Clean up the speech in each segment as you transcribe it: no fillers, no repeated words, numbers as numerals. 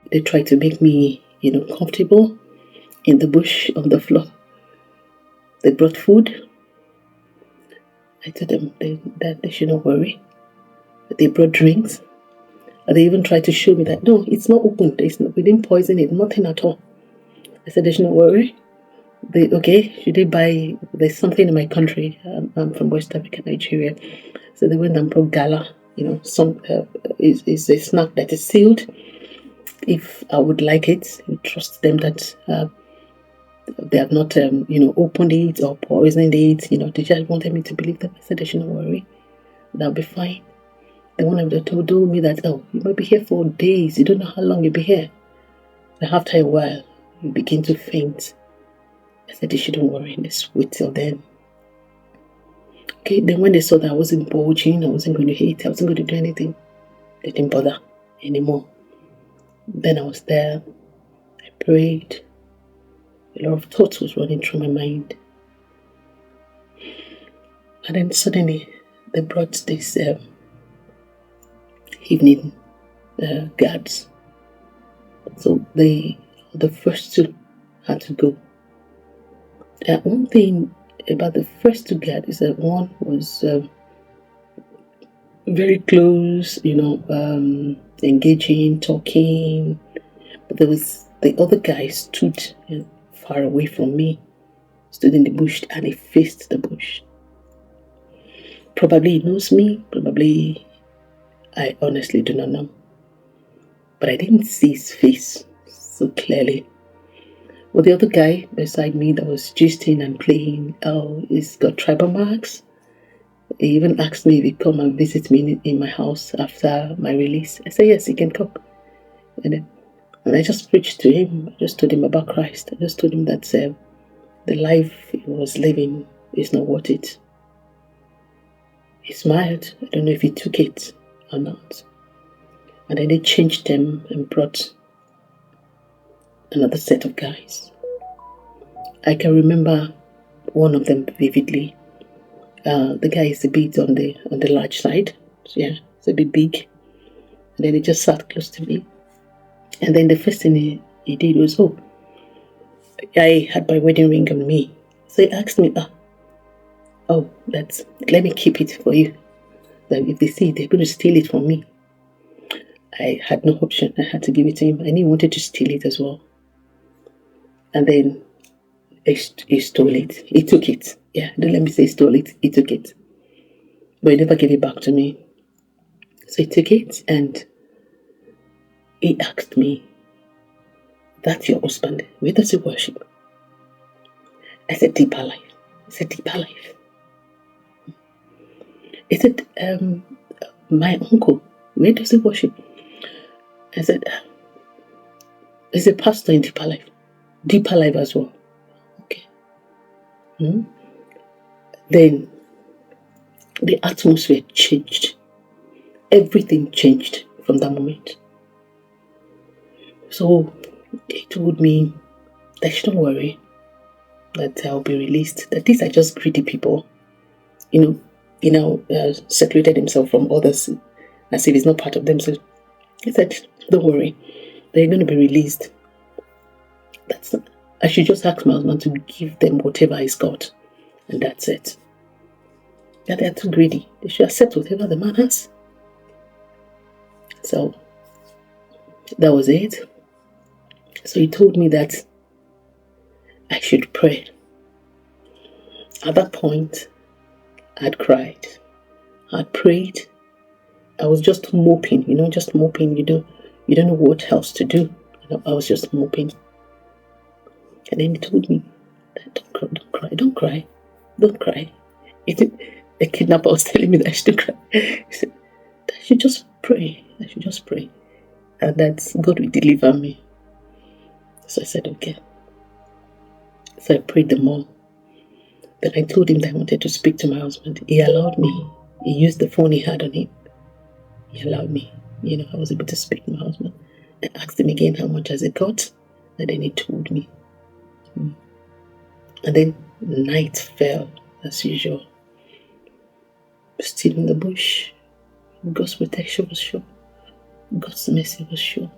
They tried to make me, comfortable in the bush on the floor. They brought food. I told them that they should not worry. They brought drinks. And they even tried to show me that, no, it's not open. We didn't poison it, nothing at all. I said, they should not worry. Should they buy, there's something in my country, I'm from West Africa, Nigeria. So they went and brought gala, is a snack that is sealed. If I would like it, you trust them that they have not, opened it or poisoned it. They just wanted me to believe them. I said, they should not worry. That'll be fine. The one of them told me that, oh, you might be here for days. You don't know how long you'll be here. And after a while, you begin to faint. I said, you shouldn't worry. Let's wait till then. Okay, then when they saw that I wasn't bulging, I wasn't going to eat, I wasn't going to do anything, they didn't bother anymore. Then I was there. I prayed. A lot of thoughts was running through my mind. And then suddenly, they brought this evening guards. So the first two had to go. One thing about the first two guards is that one was very close, engaging, talking. But there was the other guy stood far away from me, stood in the bush, and he faced the bush. Probably he knows me, probably I honestly do not know. But I didn't see his face so clearly. Well, the other guy beside me that was gisting and playing, he's got tribal marks. He even asked me if he'd come and visit me in my house after my release. I said, yes, he can come. And I just preached to him. I just told him about Christ. I just told him that the life he was living is not worth it. He smiled. I don't know if he took it or not. And then they changed them and brought another set of guys. I can remember one of them vividly. The guy is a bit on the large side. So yeah, it's a bit big. And then he just sat close to me. And then the first thing he did was, I had my wedding ring on me. So he asked me, let me keep it for you. That if they see it, they're going to steal it from me. I had no option. I had to give it to him. And he wanted to steal it as well. And then he stole it. He took it. Yeah, don't let me say he stole it. He took it. But he never gave it back to me. So he took it and he asked me, that's your husband. Where does he worship? I said, deeper life. He said, deeper life. He said, my uncle, where does he worship? I said, he's a pastor in deeper life. Deeper life as well. Okay. Then the atmosphere changed. Everything changed from that moment. So he told me that I shouldn't worry, that I'll be released, that these are just greedy people. Separated himself from others as if he's not part of them. So he said, don't worry, they're going to be released. I should just ask my husband to give them whatever he's got. And that's it. Yeah, they're too greedy. They should accept whatever the man has. So that was it. So he told me that I should pray. At that point, I'd cried. I'd prayed. I was just moping, just moping. You don't know what else to do. I was just moping. And then he told me, don't cry. The kidnapper was telling me that I should cry. He said, I should just pray. And that God will deliver me. So I said, okay. So I prayed them all. Then I told him that I wanted to speak to my husband. He allowed me. He used the phone he had on him. He allowed me. I was able to speak to my husband. I asked him again how much has it got. And then he told me. And then night fell as usual. Still in the bush. God's protection was sure. God's mercy was sure.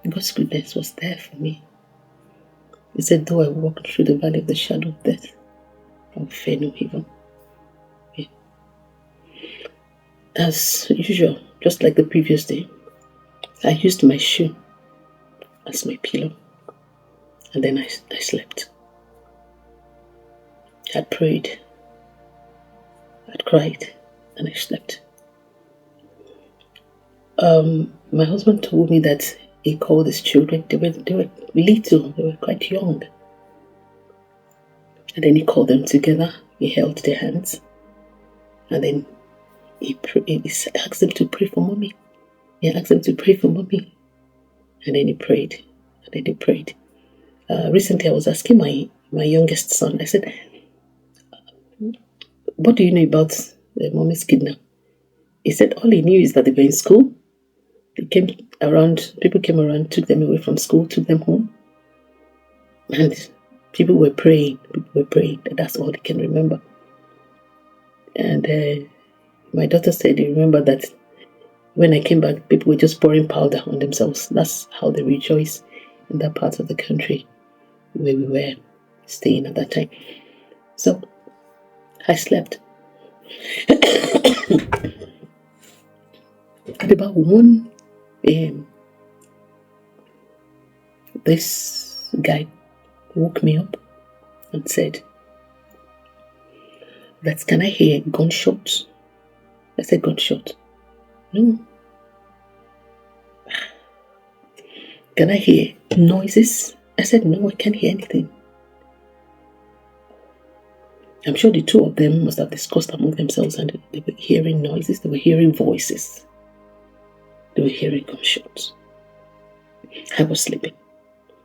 God's goodness was there for me. He said, though I walk through the valley of the shadow of death, I will fear no evil. Yeah. As usual, just like the previous day, I used my shoe as my pillow. And then I slept. I prayed. I cried. And I slept. My husband told me that he called his children. They were little. They were quite young. And then he called them together. He held their hands. And then he asked them to pray for mommy. He asked them to pray for mommy. And then he prayed. And then they prayed. Recently, I was asking my youngest son. I said, what do you know about mommy's kidnap? He said all he knew is that they were in school. People came around, took them away from school, took them home. And people were praying. That's all they can remember. And my daughter said, you remember that when I came back, people were just pouring powder on themselves. That's how they rejoice in that part of the country where we were staying at that time. So I slept. At about 1 a.m., this guy woke me up and said, can I hear gunshots? I said, gunshot? No. Can I hear noises? I said, no, I can't hear anything. I'm sure the two of them must have discussed among themselves and they were hearing noises, they were hearing voices, they were hearing gunshots. I was sleeping.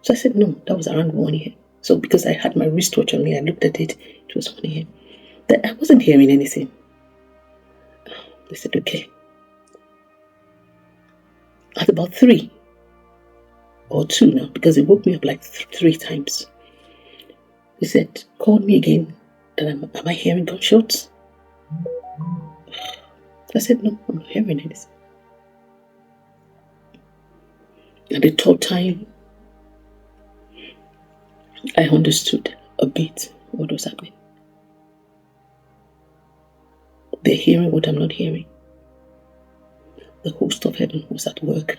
So I said, no, that was around 1 a.m. So because I had my wristwatch on me, I looked at it, it was 1 a.m. That I wasn't hearing anything. They said, okay. At about 3 or 2 now, because it woke me up like 3 times. He said, call me again. And am I hearing gunshots? I said, no, I'm not hearing anything. And the 3rd time, I understood a bit what was happening. They're hearing what I'm not hearing. The host of heaven was at work.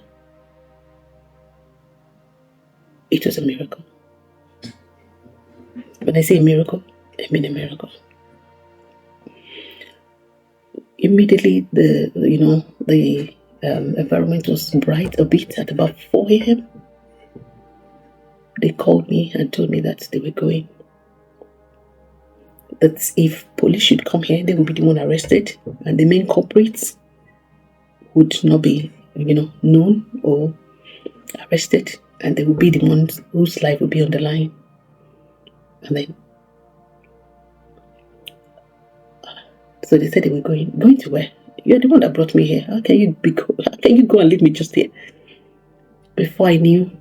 It was a miracle. When I say miracle, I mean a miracle. Immediately, the environment was bright a bit at about 4 a.m. They called me and told me that they were going. That if police should come here, they would be the one arrested, and the main culprits would not be, known or arrested, and they would be the ones whose life would be on the line. And then, so they said they were going. Going to where? You're the one that brought me here. How can you go and leave me just here? Before I knew,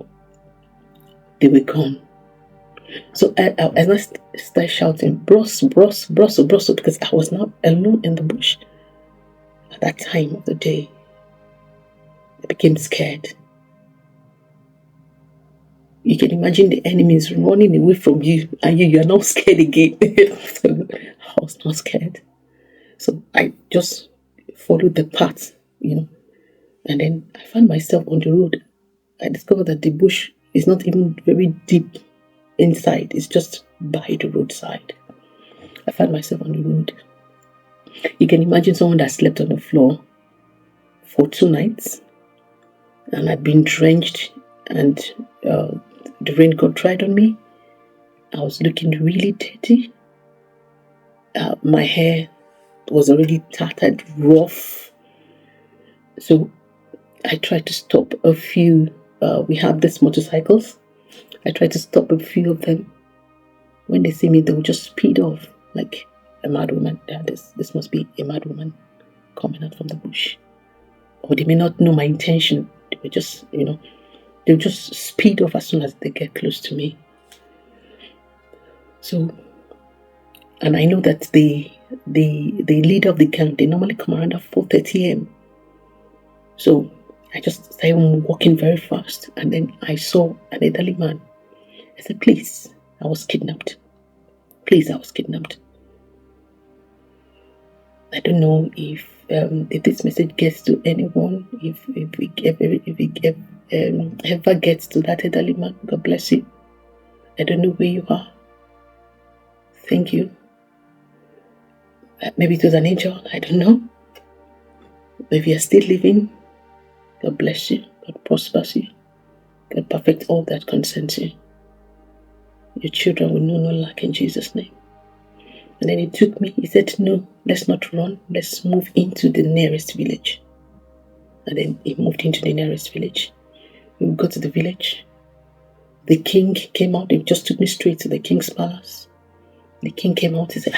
they were gone. So as I started shouting, bros, because I was now alone in the bush. At that time of the day, I became scared. You can imagine the enemies running away from you, and you are not scared again. So I was not scared. So I just followed the path, and then I found myself on the road. I discovered that the bush is not even very deep inside. It's just by the roadside. I found myself on the road. You can imagine someone that slept on the floor for 2 nights and had been drenched, and the rain got dried on me. I was looking really dirty. My hair was already tattered, rough. So I tried to stop a few. We have these motorcycles. I tried to stop a few of them. When they see me, they will just speed off like a mad woman. This must be a mad woman coming out from the bush. Or they may not know my intention. They will just, they'll just speed off as soon as they get close to me. So, and I know that the leader of the gang, they normally come around at 4:30 a.m. So I just started walking very fast, and then I saw an elderly man. I said, please, I was kidnapped. Please, I was kidnapped. I don't know if this message gets to anyone, if it ever gets to that elderly man. God bless you. I don't know where you are. Thank you. Maybe it was an angel. I don't know. But if you are still living, God bless you. God prospers you. God perfect all that concerns you. Your children will know no lack in Jesus' name. And then he took me. He said, no, let's not run. Let's move into the nearest village. And then he moved into the nearest village. We got to the village. The king came out. They just took me straight to the king's palace. The king came out. He said,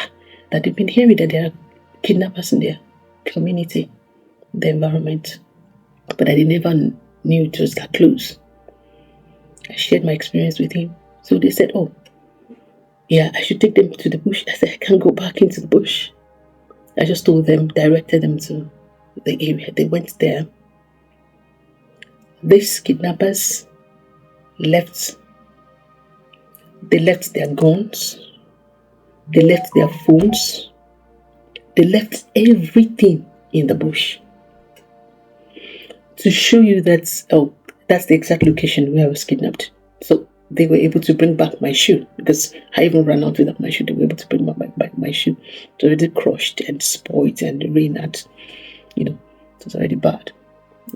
that they've been hearing that there are kidnappers in their community, the environment. But that they never knew it was that close. I shared my experience with him. So they said, oh, yeah, I should take them to the bush. I said, I can't go back into the bush. I just told them, directed them to the area. They went there. These kidnappers left. They left their guns. They left their phones. They left everything in the bush. To show you that, that's the exact location where I was kidnapped. So they were able to bring back my shoe, because I even ran out without my shoe. They were able to bring back my shoe. It was already crushed and spoiled, and the rain had, it was already bad.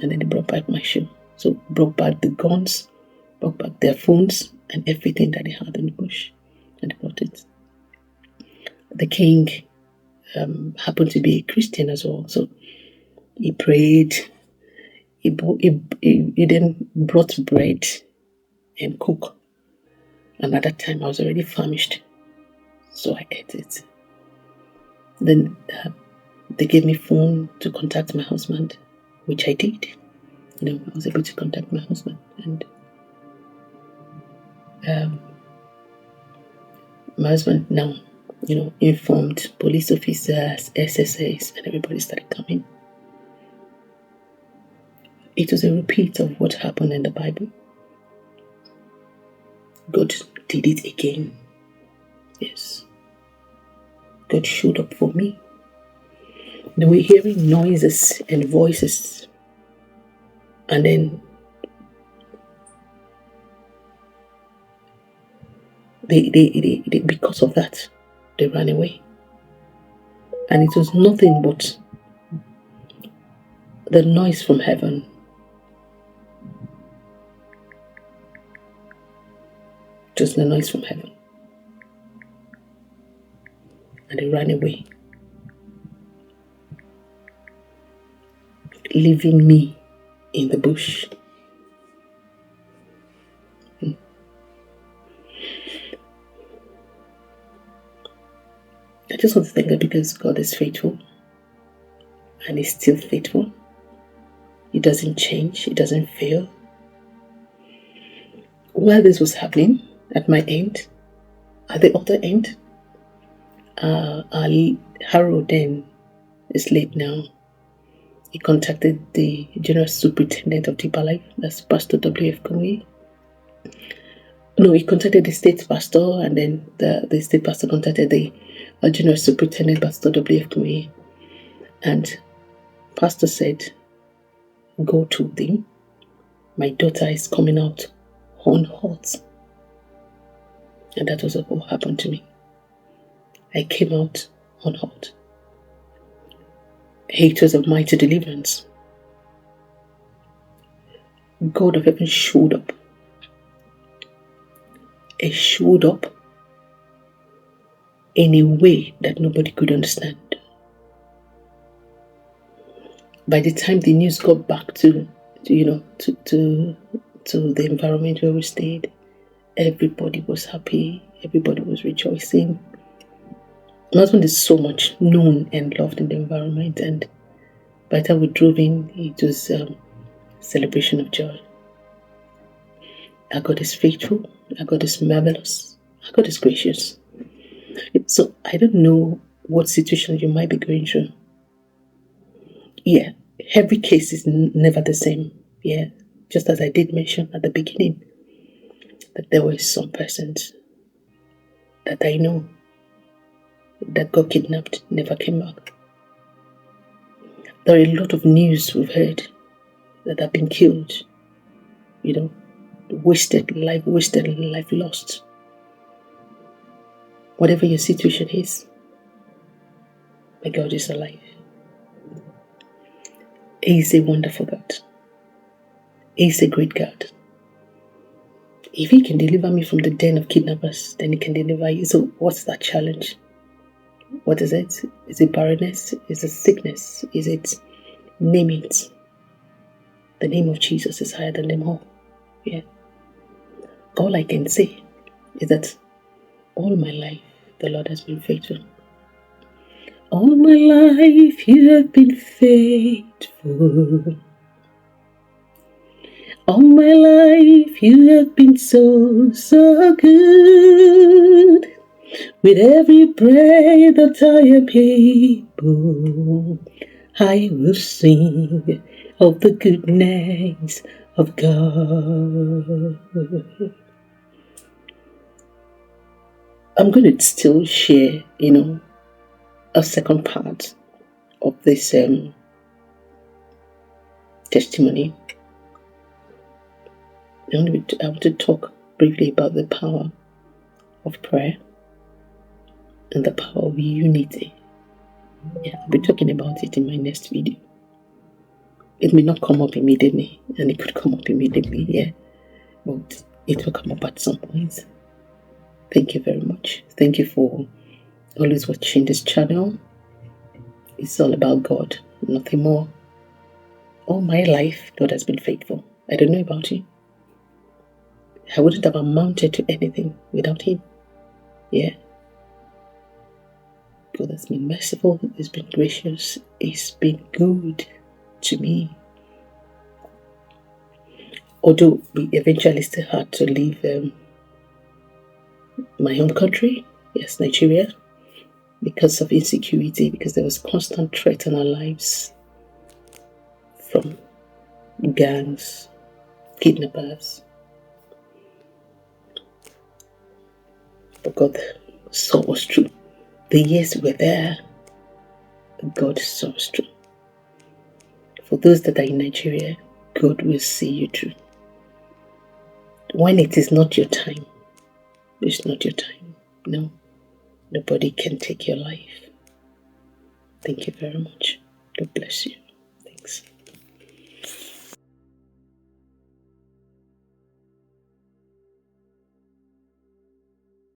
And then they brought back my shoe. So brought back the guns, brought back their phones, and everything that they had in the bush. And they brought it. The king happened to be a Christian as well. So he prayed. He then brought bread and cook. And at that time, I was already famished. So I ate it. Then they gave me phone to contact my husband, which I did. I was able to contact my husband. And my husband now, informed police officers, SSAs, and everybody started coming. It was a repeat of what happened in the Bible. God did it again. Yes. God showed up for me. They were hearing noises and voices. And then they because of that, they ran away. And it was nothing but the noise from heaven. Just the noise from heaven. And they ran away, leaving me in the bush. I just want to thank God, because God is faithful, and He's still faithful. He doesn't change. He doesn't fail. While this was happening, at my end, at the other end, Harold then is late now. He contacted the General Superintendent of Deeper Life, that's Pastor W.F. Kumuyi. No, he contacted the state pastor, and then the state pastor contacted the General Superintendent, Pastor W.F. Kumuyi. And Pastor said, go to them. My daughter is coming out unhurt. And that was what happened to me. I came out unhurt. It was a mighty deliverance. God of heaven showed up. He showed up in a way that nobody could understand. By the time the news got back to the environment where we stayed, everybody was happy. Everybody was rejoicing. My husband is so much known and loved in the environment, and by the time we drove in, it was a celebration of joy. Our God is faithful. Our God is marvelous. Our God is gracious. So I don't know what situation you might be going through. Yeah, every case is never the same. Yeah, just as I did mention at the beginning, that there were some persons that I know that got kidnapped, never came back. There are a lot of news we've heard that have been killed, wasted life lost. Whatever your situation is, my God is alive. He is a wonderful God. He is a great God. If He can deliver me from the den of kidnappers, then He can deliver you. So what's that challenge? What is it? Is it barrenness? Is it sickness? Is it, name it? The name of Jesus is higher than them all. Yeah. All I can say is that all my life, the Lord has been faithful. All my life, you have been faithful. All my life, you have been so, so good. With every breath that I am able, I will sing of the goodness of God. I'm going to still share, a second part of this testimony. I want to talk briefly about the power of prayer and the power of unity. Yeah, I'll be talking about it in my next video. It may not come up immediately, and it could come up immediately, yeah, but it will come up at some point. Thank you very much. Thank you for always watching this channel. It's all about God, nothing more. All my life, God has been faithful. I don't know about you. I wouldn't have amounted to anything without Him. Yeah. God has been merciful. He's been gracious. He's been good to me. Although we eventually still had to leave my home country, yes, Nigeria, because of insecurity, because there was constant threat on our lives from gangs, kidnappers. But God saw us through. The years were there. God saw us through. For those that are in Nigeria, God will see you through. When it is not your time, it's not your time. No, nobody can take your life. Thank you very much. God bless you.